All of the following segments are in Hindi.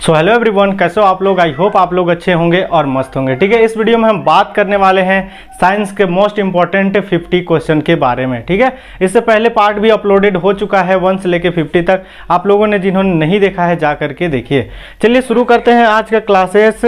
सो हेलो एवरीवन, कैसे हो आप लोग। आई होप आप लोग अच्छे होंगे और मस्त होंगे। ठीक है, इस वीडियो में हम बात करने वाले हैं साइंस के मोस्ट इंपॉर्टेंट 50 क्वेश्चन के बारे में। ठीक है, इससे पहले पार्ट भी अपलोडेड हो चुका है 1 से लेके 50 तक। आप लोगों ने जिन्होंने नहीं देखा है जा करके देखिए। चलिए शुरू करते हैं आज का क्लासेस।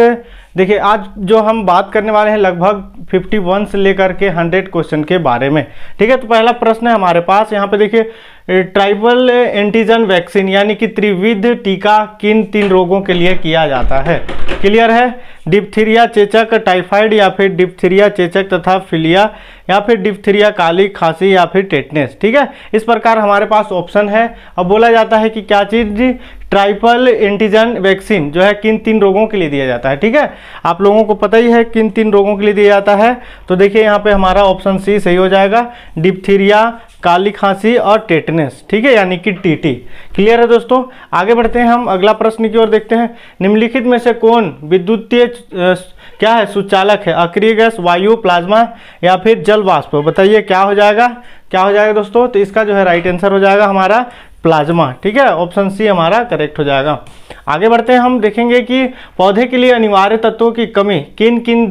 देखिए आज जो हम बात करने वाले हैं लगभग 51 से लेकर के 100 क्वेश्चन के बारे में। ठीक है, तो पहला प्रश्न है हमारे पास यहाँ पे देखिए, ट्राइबल एंटीजन वैक्सीन यानी कि त्रिविध टीका किन 3 रोगों के लिए किया जाता है। क्लियर है, डिप्थीरिया, चेचक, टाइफाइड या फिर डिप्थीरिया, चेचक तथा फिलिया या फिर डिप्थीरिया, काली खांसी या फिर टेटनेस। ठीक है, इस प्रकार हमारे पास ऑप्शन है। अब बोला जाता है कि क्या चीज, ट्राइपल एंटीजन वैक्सीन जो है किन 3 रोगों के लिए दिया जाता है। ठीक है, आप लोगों को पता ही है किन 3 रोगों के लिए दिया जाता है। तो देखिए यहाँ पे हमारा ऑप्शन सी सही हो जाएगा, डिप्थीरिया, काली खांसी और टेटनेस। ठीक है, यानी कि टीटी। क्लियर है दोस्तों, आगे बढ़ते हैं हम अगला प्रश्न की ओर देखते हैं। निम्नलिखित में से कौन विद्युतीय क्या है, सुचालक है, अक्रिय गैस, वायु, प्लाज्मा या फिर जल वाष्प। बताइए क्या हो जाएगा, क्या हो जाएगा दोस्तों। तो इसका जो है राइट आंसर हो जाएगा हमारा प्लाज्मा। ठीक है, ऑप्शन सी हमारा करेक्ट हो जाएगा। आगे बढ़ते हैं, हम देखेंगे कि पौधे के लिए अनिवार्य तत्वों की कमी किन किन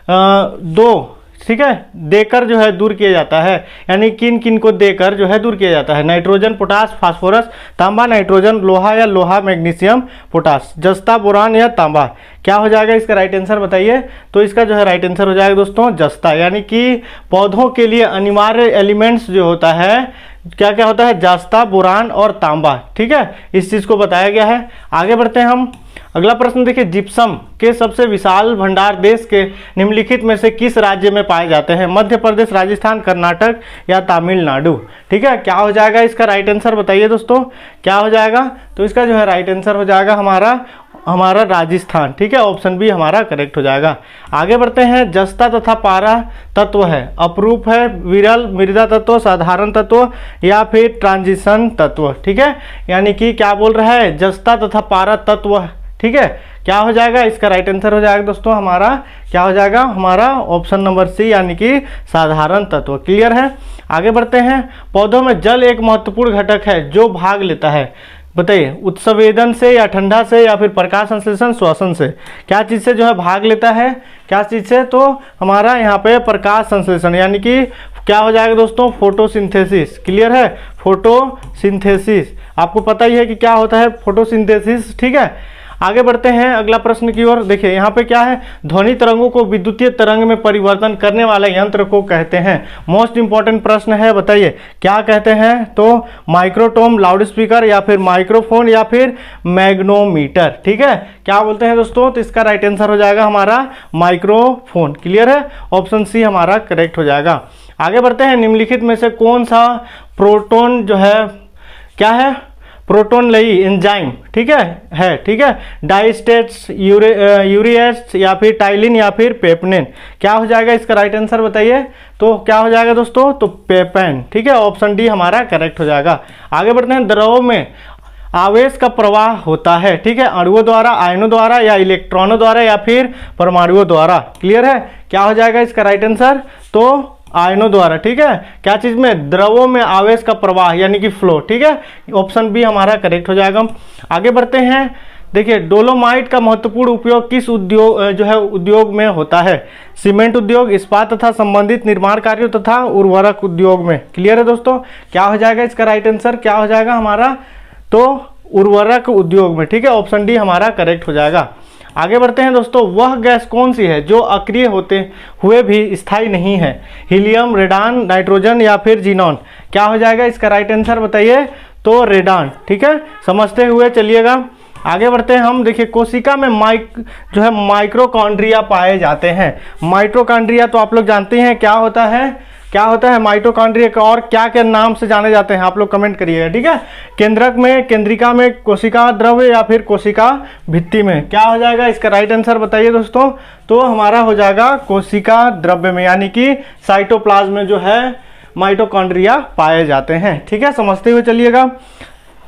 2 ठीक है देकर जो है दूर किया जाता है, यानी किन किन को देकर जो है दूर किया जाता है। नाइट्रोजन, पोटास, फास्फोरस, तांबा, नाइट्रोजन, लोहा या लोहा, मैग्नीशियम, पोटास, जस्ता, बोरान या तांबा। क्या हो जाएगा इसका राइट आंसर बताइए। तो इसका जो है राइट आंसर हो जाएगा दोस्तों जस्ता, यानी कि पौधों के लिए अनिवार्य एलिमेंट्स जो होता है क्या क्या होता है, जस्ता, बोरान और तांबा। ठीक है, इस चीज को बताया गया है। आगे बढ़ते हैं हम अगला प्रश्न देखिए, जिप्सम के सबसे विशाल भंडार देश के निम्नलिखित में से किस राज्य में पाए जाते हैं। मध्य प्रदेश, राजस्थान, कर्नाटक या तमिलनाडु। ठीक है, क्या हो जाएगा इसका राइट आंसर बताइए दोस्तों, क्या हो जाएगा। तो इसका जो है राइट आंसर हो जाएगा हमारा राजस्थान। ठीक है, ऑप्शन बी हमारा करेक्ट हो जाएगा। आगे बढ़ते हैं, जस्ता तथा पारा तत्व है, अपरूप है, विरल, मृदा तत्व, साधारण तत्व या फिर ट्रांजिशन तत्व। ठीक है, यानी कि क्या बोल रहा है, जस्ता तथा पारा तत्व। ठीक है, क्या हो जाएगा इसका राइट आंसर हो जाएगा दोस्तों हमारा, क्या हो जाएगा हमारा ऑप्शन नंबर सी, यानी कि साधारण तत्व। क्लियर है, आगे बढ़ते हैं। पौधों में जल एक महत्वपूर्ण घटक है जो भाग लेता है, बताइए, उत्सवेदन से या ठंडा से या फिर प्रकाश संश्लेषण, श्वसन से। क्या चीज से जो है भाग लेता है, क्या चीज से, तो हमारा यहाँ पे प्रकाश संश्लेषण, यानी कि क्या हो जाएगा दोस्तों, फोटोसिंथेसिस। क्लियर है, फोटोसिंथेसिस। आपको पता ही है कि क्या होता है फोटोसिंथेसिस। ठीक है, आगे बढ़ते हैं अगला प्रश्न की ओर। देखिए यहाँ पे क्या है, ध्वनि तरंगों को विद्युतीय तरंग में परिवर्तन करने वाले यंत्र को कहते हैं। मोस्ट इंपॉर्टेंट प्रश्न है, बताइए क्या कहते हैं। तो माइक्रोटोम, लाउडस्पीकर या फिर माइक्रोफोन या फिर मैग्नोमीटर। ठीक है, क्या बोलते हैं दोस्तों। तो इसका राइट आंसर हो जाएगा हमारा माइक्रोफोन। क्लियर है, ऑप्शन सी हमारा करेक्ट हो जाएगा। आगे बढ़ते हैं, निम्नलिखित में से कौन सा प्रोटोन जो है क्या है, प्रोटोन लई एंजाइम। ठीक है ठीक है, डाइस्टेट्स, यूरिएट्स या फिर टाइलिन या फिर पेपनिन। क्या हो जाएगा इसका राइट आंसर बताइए। तो क्या हो जाएगा दोस्तों, तो पेपेन। ठीक है, ऑप्शन डी हमारा करेक्ट हो जाएगा। आगे बढ़ते हैं, द्रव में आवेश का प्रवाह होता है, ठीक है, अणुओं द्वारा, आयनों द्वारा या इलेक्ट्रॉनों द्वारा या फिर परमाणुओं द्वारा। क्लियर है, क्या हो जाएगा इसका राइट आंसर, तो आयनों द्वारा। ठीक है, क्या चीज में, द्रवों में आवेश का प्रवाह यानी कि फ्लो। ठीक है, ऑप्शन बी हमारा करेक्ट हो जाएगा। आगे बढ़ते हैं, देखिए डोलोमाइट का महत्वपूर्ण उपयोग किस उद्योग जो है उद्योग में होता है। सीमेंट उद्योग, इस्पात तथा संबंधित निर्माण कार्यों तथा उर्वरक उद्योग में। क्लियर है दोस्तों, क्या हो जाएगा इसका राइट आंसर, क्या हो जाएगा हमारा, तो उर्वरक उद्योग में। ठीक है, ऑप्शन डी हमारा करेक्ट हो जाएगा। आगे बढ़ते हैं दोस्तों, वह गैस कौन सी है जो अक्रिय होते हुए भी स्थायी नहीं है। हीलियम, रेडान, नाइट्रोजन या फिर जीनॉन। क्या हो जाएगा इसका राइट आंसर बताइए। तो रेडान। ठीक है, समझते हुए चलिएगा। आगे बढ़ते हैं हम, देखिए कोशिका में जो है माइक्रोकॉन्ड्रिया पाए जाते हैं। माइटोकॉन्ड्रिया तो आप लोग जानते हैं क्या होता है, क्या होता है माइटोकॉन्ड्रिया का, और क्या क्या नाम से जाने जाते हैं आप लोग कमेंट करिएगा। ठीक है, केंद्रक में, केंद्रिका में, कोशिका द्रव्य या फिर कोशिका भित्ति में। क्या हो जाएगा इसका राइट आंसर बताइए दोस्तों। तो हमारा हो जाएगा कोशिका द्रव्य में, यानी कि साइटोप्लाज्म में जो है माइटोकॉन्ड्रिया पाए जाते हैं। ठीक है, समझते हुए चलिएगा।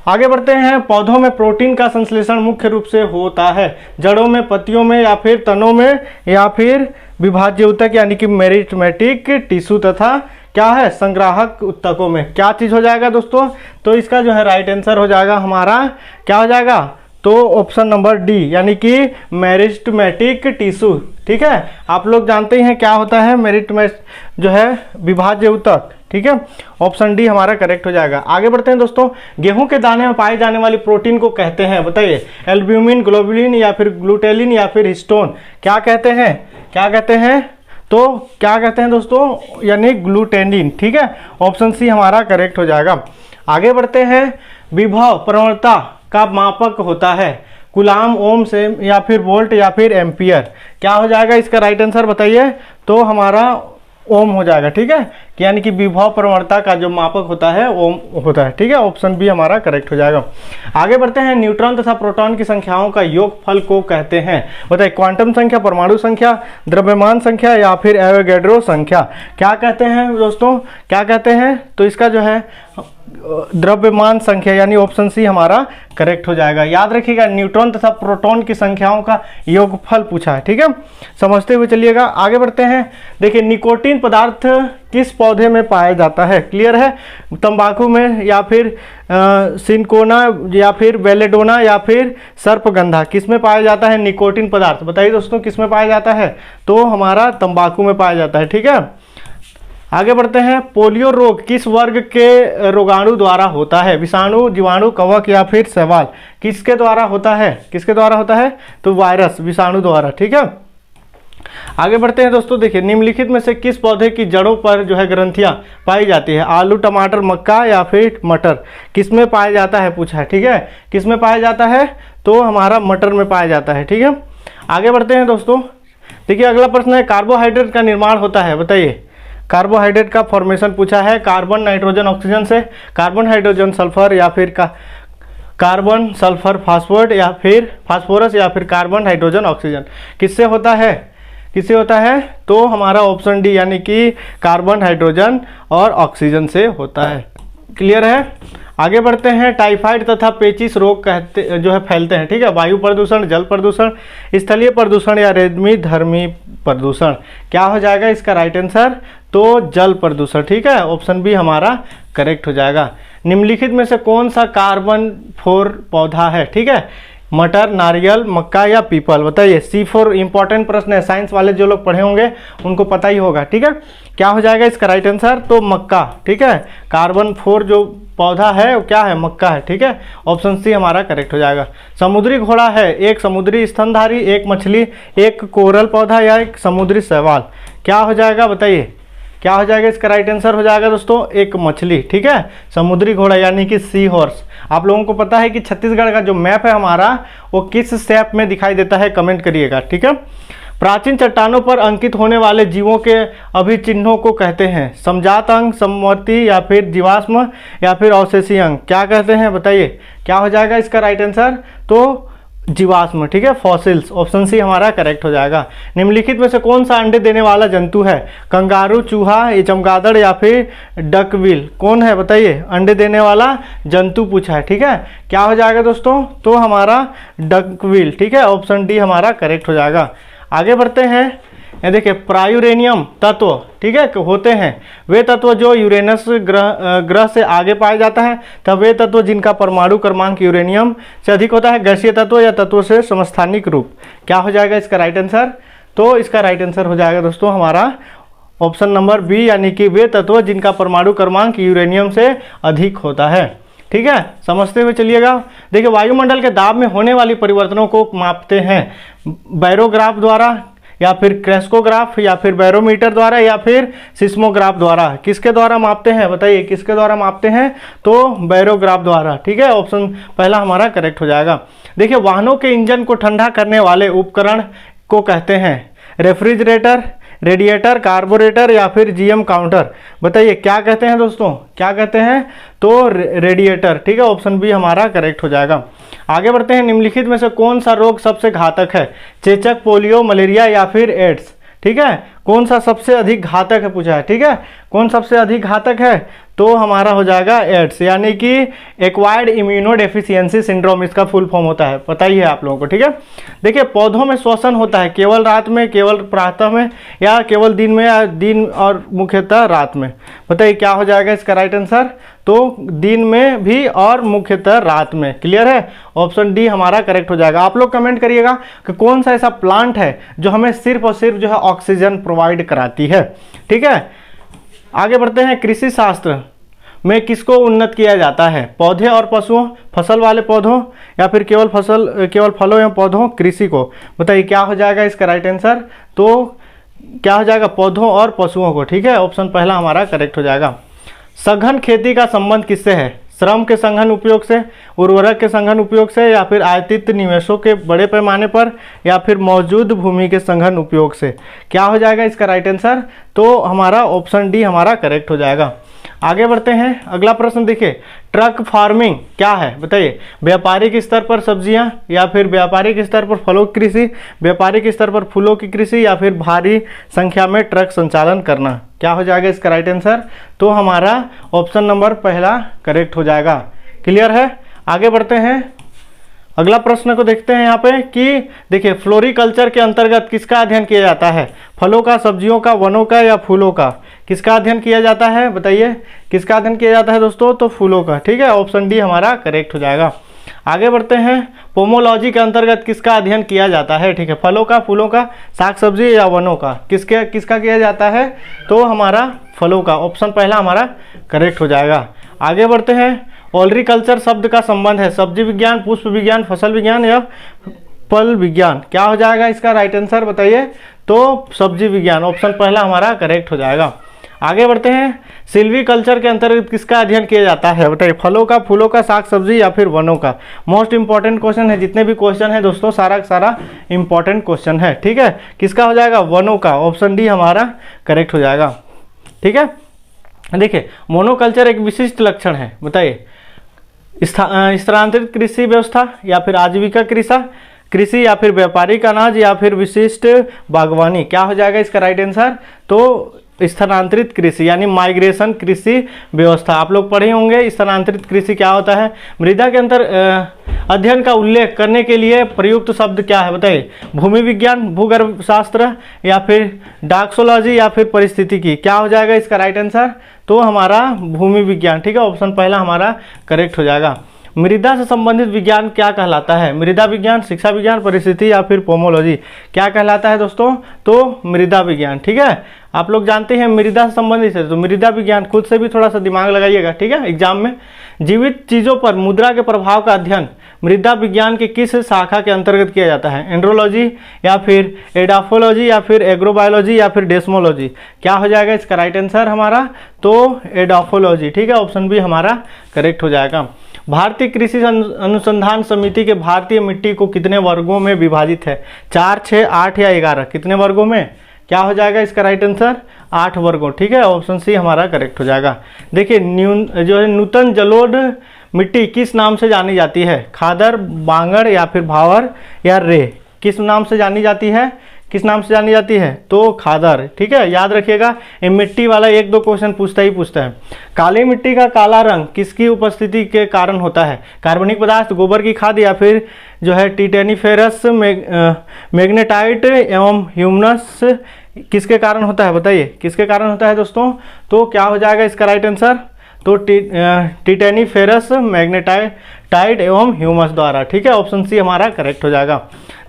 आगे बढ़ते हैं, पौधों में प्रोटीन का संश्लेषण मुख्य रूप से होता है जड़ों में, पत्तियों में या फिर तनों में या फिर विभाज्य ऊतक यानी कि मेरिस्टेमेटिक टिश्यू तथा क्या है, संग्राहक ऊतकों में। क्या चीज हो जाएगा दोस्तों। तो इसका जो है राइट आंसर हो जाएगा हमारा, क्या हो जाएगा, तो ऑप्शन नंबर डी यानी कि मेरिस्टेमेटिक टिश्यू। ठीक है, आप लोग जानते हैं क्या होता है मेरिस्टेमेट जो है विभाज्य ऊतक। ठीक है, ऑप्शन डी हमारा करेक्ट हो जाएगा। आगे बढ़ते हैं दोस्तों, गेहूं के दाने में पाए जाने वाली प्रोटीन को कहते हैं, बताइए एल्ब्यूमिन, ग्लोबुलिन या फिर ग्लूटेलिन या फिर हिस्टोन, क्या कहते हैं, क्या कहते हैं, तो क्या कहते हैं दोस्तों, यानी ग्लूटेनिन। ठीक है, ऑप्शन सी हमारा करेक्ट हो जाएगा। आगे बढ़ते हैं, विभव प्रवणता का मापक होता है कूलाम, ओम से या फिर वोल्ट या फिर एम्पियर, क्या हो जाएगा इसका राइट आंसर बताइए, तो हमारा ओम हो जाएगा। ठीक है, यानी कि विभव प्रवणता का जो मापक होता है ओम होता है। ठीक है, ऑप्शन बी हमारा करेक्ट हो जाएगा। आगे बढ़ते हैं, न्यूट्रॉन तथा प्रोटॉन की संख्याओं का योगफल को कहते हैं, बताइए क्वांटम संख्या, परमाणु संख्या, द्रव्यमान संख्या या फिर एवोगैड्रो संख्या, क्या कहते हैं दोस्तों, क्या कहते हैं, तो इसका जो है द्रव्यमान संख्या यानी ऑप्शन सी हमारा करेक्ट हो जाएगा। याद रखिएगा न्यूट्रॉन तथा प्रोटॉन की संख्याओं का योगफल पूछा है। ठीक है, समझते हुए चलिएगा। आगे बढ़ते हैं, देखिए निकोटीन पदार्थ किस पौधे में पाया जाता है, क्लियर है, तंबाकू में या फिर सिनकोना या फिर बेलेडोना या फिर सर्पगंधा, किस में पाया जाता है निकोटीन पदार्थ, बताइए दोस्तों किस में पाया जाता है, तो हमारा तंबाकू में पाया जाता है। ठीक है, आगे बढ़ते हैं, पोलियो रोग किस वर्ग के रोगाणु द्वारा होता है, विषाणु, जीवाणु, कवक या फिर शैवाल, किसके द्वारा होता है, किसके द्वारा होता है, तो वायरस, विषाणु द्वारा। ठीक है, आगे बढ़ते हैं दोस्तों, देखिए निम्नलिखित में से किस पौधे की जड़ों पर जो है ग्रंथियां पाई जाती है, आलू, टमाटर, मक्का या फिर मटर, किस में पाया जाता है पूछा है। ठीक है, किस में पाया जाता है, तो हमारा मटर में पाया जाता है। ठीक है, आगे बढ़ते हैं दोस्तों, देखिए अगला प्रश्न है, कार्बोहाइड्रेट का निर्माण होता है, बताइए कार्बोहाइड्रेट का फॉर्मेशन पूछा है, कार्बन, नाइट्रोजन, ऑक्सीजन से, कार्बन, हाइड्रोजन, सल्फर या फिर कार्बन, सल्फर, फास्फोरेट या फिर फास्फोरस या फिर कार्बन, हाइड्रोजन, ऑक्सीजन, किससे होता है, किससे होता है, तो हमारा ऑप्शन डी यानी कि कार्बन, हाइड्रोजन और ऑक्सीजन से होता है। क्लियर है, आगे बढ़ते हैं, टाइफाइड तथा पेचिस रोग कहते जो है फैलते हैं। ठीक है, वायु प्रदूषण, जल प्रदूषण, स्थलीय प्रदूषण या रेदमी धर्मी प्रदूषण, क्या हो जाएगा इसका राइट आंसर, तो जल प्रदूषण। ठीक है, ऑप्शन बी हमारा करेक्ट हो जाएगा। निम्नलिखित में से कौन सा कार्बन 4 पौधा है, ठीक है, मटर, नारियल, मक्का या पीपल, बताइए। C4 इंपॉर्टेंट प्रश्न है, साइंस वाले जो लोग पढ़े होंगे उनको पता ही होगा। ठीक है, क्या हो जाएगा इसका राइट आंसर, तो मक्का। ठीक है, कार्बन 4 जो पौधा है वो क्या है, मक्का है। ठीक है, ऑप्शन सी हमारा करेक्ट हो जाएगा। समुद्री घोड़ा है, एक समुद्री स्तनधारी, एक मछली, एक कोरल पौधा या एक समुद्री शैवाल, क्या हो जाएगा बताइए, क्या हो जाएगा इसका राइट आंसर हो जाएगा दोस्तों, एक मछली। ठीक है, समुद्री घोड़ा यानी कि सी हॉर्स। आप लोगों को पता है कि छत्तीसगढ़ का जो मैप है हमारा वो किस शेप में दिखाई देता है, कमेंट करिएगा। ठीक है, प्राचीन चट्टानों पर अंकित होने वाले जीवों के अभिचिन्हों को कहते हैं, समजात अंग, समवर्ती या फिर जीवाश्म या फिर अवशेषीय अंग, क्या कहते हैं बताइए, क्या हो जाएगा इसका राइट आंसर, तो जीवाश्म। ठीक है, फॉसिल्स, ऑप्शन सी हमारा करेक्ट हो जाएगा। निम्नलिखित में से कौन सा अंडे देने वाला जंतु है, कंगारू, चूहा, ये चमगादड़ या फिर डकविल, कौन है बताइए अंडे देने वाला जंतु पूछा है। ठीक है, क्या हो जाएगा दोस्तों, तो हमारा डकविल। ठीक है, ऑप्शन डी हमारा करेक्ट हो जाएगा। आगे बढ़ते हैं, ये देखिए प्रायुरेनियम तत्व, ठीक है, होते हैं वे तत्व जो यूरेनस ग्रह से आगे पाया जाता है, तब वे तत्व जिनका परमाणु क्रमांक यूरेनियम से अधिक होता है, गैसीय तत्व या तत्व से समस्थानिक रूप, क्या हो जाएगा इसका राइट आंसर, तो इसका राइट आंसर हो जाएगा दोस्तों हमारा ऑप्शन नंबर बी, यानी कि वे तत्व जिनका परमाणु क्रमांक यूरेनियम से अधिक होता है। ठीक है, समझते हुए चलिएगा। देखिए वायुमंडल के दाब में होने वाली परिवर्तनों को मापते हैं बैरोग्राफ द्वारा या फिर क्रेस्कोग्राफ या फिर बैरोमीटर द्वारा या फिर सिस्मोग्राफ द्वारा, किसके द्वारा मापते हैं बताइए, किसके द्वारा मापते हैं, तो बैरोग्राफ द्वारा। ठीक है, ऑप्शन पहला हमारा करेक्ट हो जाएगा। देखिए वाहनों के इंजन को ठंडा करने वाले उपकरण को कहते हैं रेफ्रिजरेटर, रेडिएटर, कार्बोरेटर या फिर जीएम काउंटर, बताइए क्या कहते हैं दोस्तों, क्या कहते हैं, तो रेडिएटर। ठीक है, ऑप्शन बी हमारा करेक्ट हो जाएगा। आगे बढ़ते हैं, निम्नलिखित में से कौन सा रोग सबसे घातक है, चेचक, पोलियो, मलेरिया या फिर एड्स, ठीक है, कौन सा सबसे अधिक घातक है पूछा है। ठीक है, कौन सबसे अधिक घातक है, तो हमारा हो जाएगा एड्स, यानी कि एक्वायर्ड इम्यूनो डेफिशिएंसी सिंड्रोम इसका फुल फॉर्म होता है, पता ही है आप लोगों को, ठीक है। देखिए पौधों में श्वसन होता है केवल रात में, केवल प्रातः में, या केवल दिन में, या दिन और मुख्यतः रात में। बताइए क्या हो जाएगा इसका राइट आंसर, तो दिन में भी और मुख्यतः रात में। क्लियर है, ऑप्शन डी हमारा करेक्ट हो जाएगा। आप लोग कमेंट करिएगा कि कौन सा ऐसा प्लांट है जो हमें सिर्फ और सिर्फ जो है ऑक्सीजन प्रोवाइड कराती है, ठीक है। आगे बढ़ते हैं, कृषि शास्त्र में किसको उन्नत किया जाता है, पौधे और पशुओं, फसल वाले पौधों, या फिर केवल फलों एवं पौधों, कृषि को। बताइए क्या हो जाएगा इसका राइट आंसर, तो क्या हो जाएगा पौधों और पशुओं को, ठीक है। ऑप्शन पहला हमारा करेक्ट हो जाएगा। सघन खेती का संबंध किससे है, श्रम के सघन उपयोग से, उर्वरक के सघन उपयोग से, या फिर आयातित निवेशों के बड़े पैमाने पर, या फिर मौजूद भूमि के सघन उपयोग से। क्या हो जाएगा इसका राइट आंसर, तो हमारा ऑप्शन डी हमारा करेक्ट हो जाएगा। आगे बढ़ते हैं, अगला प्रश्न देखिए, ट्रक फार्मिंग क्या है, बताइए। व्यापारिक स्तर पर सब्जियां, या फिर व्यापारिक स्तर पर फलों की कृषि, व्यापारिक स्तर पर फूलों की कृषि, या फिर भारी संख्या में ट्रक संचालन करना। क्या हो जाएगा इसका राइट आंसर, तो हमारा ऑप्शन नंबर पहला करेक्ट हो जाएगा। क्लियर है, आगे बढ़ते हैं, अगला प्रश्न को देखते हैं यहाँ पे कि देखिए फ्लोरिकल्चर के अंतर्गत किसका अध्ययन किया जाता है, फलों का, सब्जियों का, वनों का, या फूलों का। किसका अध्ययन किया जाता है, बताइए किसका अध्ययन किया जाता है दोस्तों, तो फूलों का, ठीक है। ऑप्शन डी हमारा करेक्ट हो जाएगा। आगे बढ़ते हैं, पोमोलॉजी के अंतर्गत किसका अध्ययन किया जाता है, ठीक है। फलों का, फूलों का, साग सब्जी या वनों का, किसका किया जाता है, तो हमारा फलों का। ऑप्शन पहला हमारा करेक्ट हो जाएगा। आगे बढ़ते हैं, ओलरीकल्चर शब्द का संबंध है सब्जी विज्ञान, पुष्प विज्ञान, फसल विज्ञान या फल विज्ञान। क्या हो जाएगा इसका राइट आंसर, बताइए, तो सब्जी विज्ञान। ऑप्शन पहला हमारा करेक्ट हो जाएगा। आगे बढ़ते हैं, सिल्वीकल्चर के अंतर्गत किसका अध्ययन किया जाता है, बताइए। फलों का, फूलों का, साग सब्जी, या फिर वनों का। मोस्ट इंपॉर्टेंट क्वेश्चन है, जितने भी क्वेश्चन है दोस्तों सारा सारा इंपॉर्टेंट क्वेश्चन है, ठीक है। किसका हो जाएगा, वनों का। ऑप्शन डी हमारा करेक्ट हो जाएगा, ठीक है। देखिए मोनोकल्चर एक विशिष्ट लक्षण है, बताइए। स्थानांतरित कृषि व्यवस्था, या फिर आजीविका कृषि, या फिर व्यापारिक अनाज, या फिर विशिष्ट बागवानी। क्या हो जाएगा इसका राइट आंसर, तो स्थानांतरित कृषि यानी माइग्रेशन कृषि व्यवस्था। आप लोग पढ़े होंगे स्थानांतरित कृषि क्या होता है। मृदा के अंतर अध्ययन का उल्लेख करने के लिए प्रयुक्त शब्द क्या है, बताइए। भूमि विज्ञान, भूगर्भ शास्त्र, या फिर डाक्सोलॉजी, या फिर परिस्थितिकी। क्या हो जाएगा इसका राइट आंसर, तो हमारा भूमि विज्ञान, ठीक है। ऑप्शन पहला हमारा करेक्ट हो जाएगा। मृदा से संबंधित विज्ञान क्या कहलाता है, मृदा विज्ञान, शिक्षा विज्ञान, परिस्थिति, या फिर पोमोलॉजी। क्या कहलाता है दोस्तों, तो मृदा विज्ञान, ठीक है। आप लोग जानते हैं मृदा से संबंधित है तो मृदा विज्ञान, खुद से भी थोड़ा सा दिमाग लगाइएगा, ठीक है, एग्जाम में। जीवित चीजों पर मुद्रा के प्रभाव का अध्ययन मृदा विज्ञान की किस शाखा के अंतर्गत किया जाता है, एंड्रोलॉजी, या फिर एडाफोलॉजी, या फिर एग्रोबायोलॉजी, या फिर डेस्मोलॉजी। क्या हो जाएगा इसका राइट आंसर हमारा, तो एडाफोलॉजी, ठीक है। ऑप्शन बी हमारा करेक्ट हो जाएगा। भारतीय कृषि अनुसंधान समिति के भारतीय मिट्टी को कितने वर्गों में विभाजित है, 4, 6, 8 या 11, कितने वर्गों में। क्या हो जाएगा इसका राइट आंसर, 8 वर्गों, ठीक है। ऑप्शन सी हमारा करेक्ट हो जाएगा। देखिए जो है नूतन जलोढ़ मिट्टी किस नाम से जानी जाती है, खादर, बांगड़, या फिर भावर, या रे। किस नाम से जानी जाती है, किस नाम से जानी जाती है, तो खादर, ठीक है। याद रखिएगा ये मिट्टी वाला 1-2 क्वेश्चन पूछता है। काली मिट्टी का काला रंग किसकी उपस्थिति के कारण होता है, कार्बनिक पदार्थ, गोबर की खाद, या फिर जो है टिटेनिफेरस, मैग्नेटाइट एवं ह्यूमस। किसके कारण होता है, बताइए किसके कारण होता है दोस्तों, तो क्या हो जाएगा इसका राइट आंसर, तो टिटेनिफेरस, मैग्नेटाइट एवं ह्यूमस द्वारा, ठीक है। ऑप्शन सी हमारा करेक्ट हो जाएगा।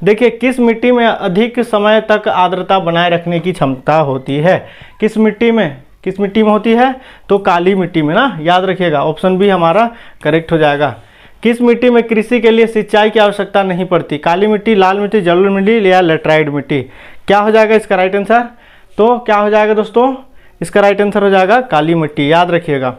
देखिए किस मिट्टी में अधिक समय तक आर्द्रता बनाए रखने की क्षमता होती है, किस मिट्टी में होती है, तो काली मिट्टी में ना, याद रखिएगा। ऑप्शन बी हमारा करेक्ट हो जाएगा। किस मिट्टी में कृषि के लिए सिंचाई की आवश्यकता नहीं पड़ती, काली मिट्टी, लाल मिट्टी, जलोढ़ मिट्टी, या लेटराइट मिट्टी। क्या हो जाएगा इसका राइट आंसर, तो क्या हो जाएगा दोस्तों, इसका राइट आंसर हो जाएगा काली मिट्टी, याद रखिएगा।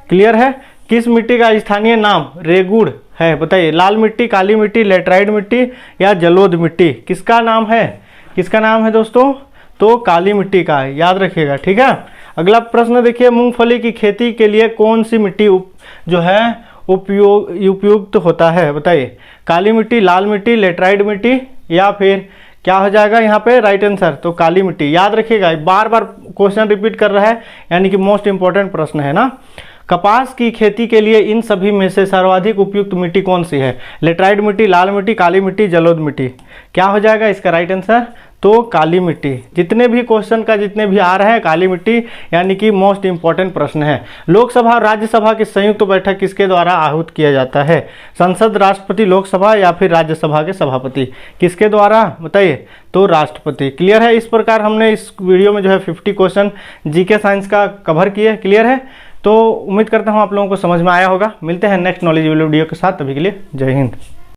क्लियर है। किस मिट्टी का स्थानीय नाम रेगुड़ है, बताइए। लाल मिट्टी, काली मिट्टी, लेटराइट मिट्टी, या जलोढ़ मिट्टी। किसका नाम है दोस्तों, तो काली मिट्टी का है, याद रखिएगा, ठीक है। अगला प्रश्न देखिए, मूंगफली की खेती के लिए कौन सी मिट्टी जो है उपयुक्त होता है, बताइए। काली मिट्टी, लाल मिट्टी, लेटराइट मिट्टी, या फिर क्या हो जाएगा यहाँ पे राइट आंसर, तो काली मिट्टी। याद रखिएगा, बार बार क्वेश्चन रिपीट कर रहा है, यानी कि मोस्ट इंपॉर्टेंट प्रश्न है ना। कपास की खेती के लिए इन सभी में से सर्वाधिक उपयुक्त मिट्टी कौन सी है? लेटराइट मिट्टी, लाल मिट्टी, काली मिट्टी, जलोढ़ मिट्टी। क्या हो जाएगा इसका राइट आंसर? तो काली मिट्टी। जितने भी क्वेश्चन का जितने भी आ रहे हैं काली मिट्टी यानी कि मोस्ट इंपॉर्टेंट प्रश्न है। लोकसभा और राज्यसभा की संयुक्त बैठक किसके द्वारा आहूत किया जाता है? संसद, राष्ट्रपति, लोकसभा या फिर राज्यसभा के सभापति? किसके द्वारा बताइए? तो राष्ट्रपति। क्लियर है? इस प्रकार हमने इस वीडियो में जो है 50 क्वेश्चन जीके साइंस का कवर किए। क्लियर है? तो उम्मीद करता हूँ आप लोगों को समझ में आया होगा। मिलते हैं नेक्स्ट नॉलेज वीडियो के साथ, तभी के लिए जय हिंद।